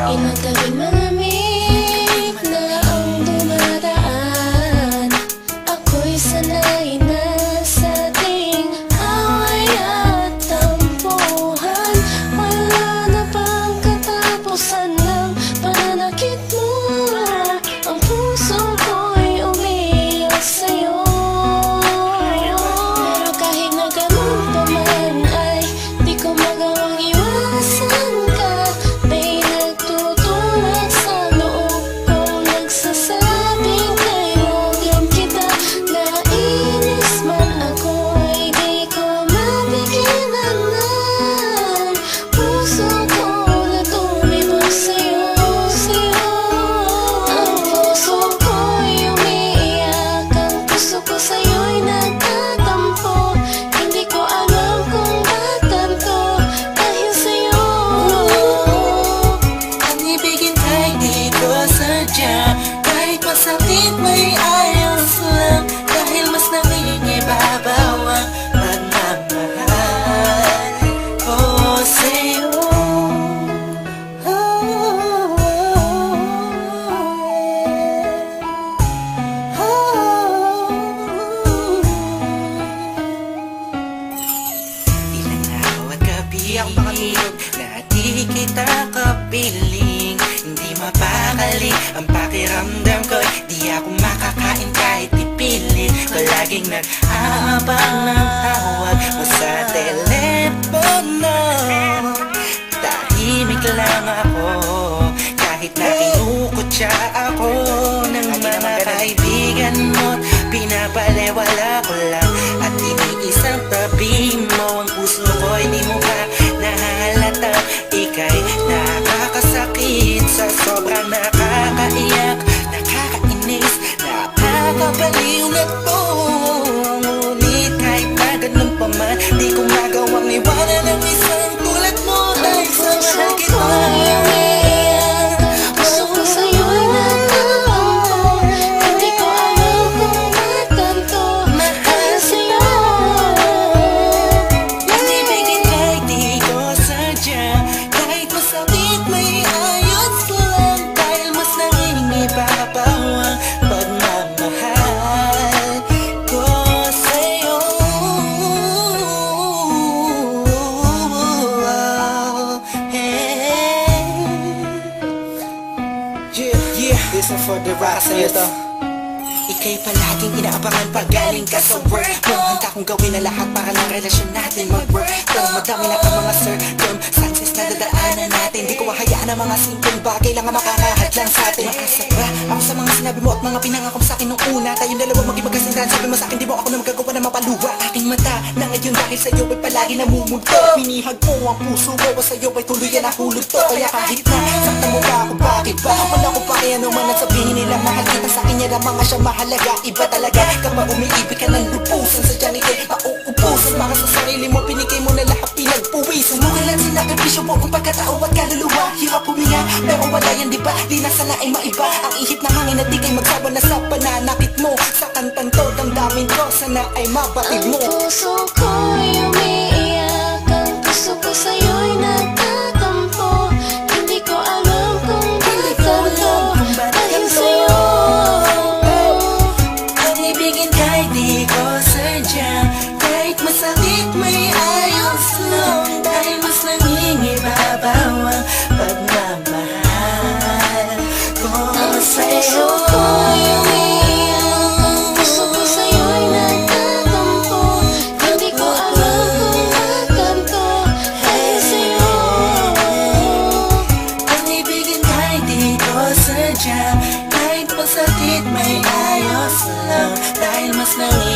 Inagdabing malamig na ang dumadaan. Ako'y sanay na sa ating away at tampuhan. Wala na bang katapusan ng pananakit mo? Ang puso ko'y umiiyak sa'yo. Pero kahit na ganun pa man ay di ko magawang iwasan ka. May nagtutulak sa loob kong nagsasabing kailangan kita. Nainis man ako ay di ko mapigilan ng puso ko na tumibok sa'yo, sa'yo. Ang puso ko'y umiiyak, ang puso ko sa'yo'y nagtatampo. Hindi ko alam kung ba't ganito dahil sa'yo. Ang ibigin ay di ko sadya, kahit masakit may ayos lang. Dahil mas nangingibabaw ang pagmamahal ko sa'yo. Ilang araw at gabi ang makatulog na di kita kapiling. Hindi mapakali ang pakiramdam ko, di ako makakain kahit ipilit. Palaging nag-aabang ng tawag mo sa telepono. Tahimik lang ako kahit na kinukutya ako ng mga kaibigan mo. Pinapalewala ko lang at iniisang tabi mo. Ang puso ko'y di mo pa nahalata. Ika'y nakakasakit sa sobrang nakakaiyak, nakakainis, nakakabaliw na to. Ngunit kahit na ganun pa man, di ko magawang iwanan ng isang tulad mo. Dahil sa mahal kita. Puso ko sa'yo'y nagtatampo. Hindi ko alam kung ba't ganito dahil sa'yo. Ang ibigin ay di ko sadya, kahit masakit may ayos lang. Dahil mas nangingibabaw ang pagmamahal ko sa'yo. Yeah, this one for the rock sa'yo to. Ika'y palaging inaabangan pag galing ka sa work mo. Handa kong gawin na lahat para ng relasyon natin mag-work. Pero madami na ang mga circumstances na dadaanan natin. Di ko hahayaan ang mga simpleng bagay lang ang makakahadlang sa atin. Makasabra ako sa mga sinabi mo at mga pinangako sa akin nung una. Tayong dalawa maging magkasindahan. Sabi mo sa akin di mo ako na magagawa na mapaluwa. Aking mata na ngayon dahil sa'yo ay palagi namumulto. Pinihag mo ang puso ko o sa'yo ay tuluyan na hulog to. Kaya kahit na saktan mo ba ako, bakit ba? Wala ko pa kaya naman at sabihin nila mahal kita sa kanya na mga siya mahalaga. Iba talaga kapag umiibig ka ng lupusan. Sadyang ika'y mauubusan. Para sa sarili mo pinigay mo na lahat pinagpuwisan. Mugalan sinakripisyo mo ang pagkatao at kaluluwa. Hirap huminga pero wala yan diba? Di na sana ay maiba ang ihip ng hangin at di kay magsawa na sa pananakit mo. Sa kantang to damdamin ko sana ay mabatid mo. Ang puso ko'y umiiyak, ang puso ko sa'yo'y nagtatampo. Hindi ko alam kung ba't ganito dahil sa'yo. Ang ibigin kahit di ko sadya, kahit masakit may ayos lang. Dahil mas nangingibabaw ang pagmamahal ko sa'yo. Ko'y umiiyak, ang puso ko sa'yo'y nagtatampo. Hindi ko alam kung ba't ganito dahil sa'yo. Ang ibigin kahit di ko sadya, kahit masakit may ayos lang. Dahil mas nangingibabaw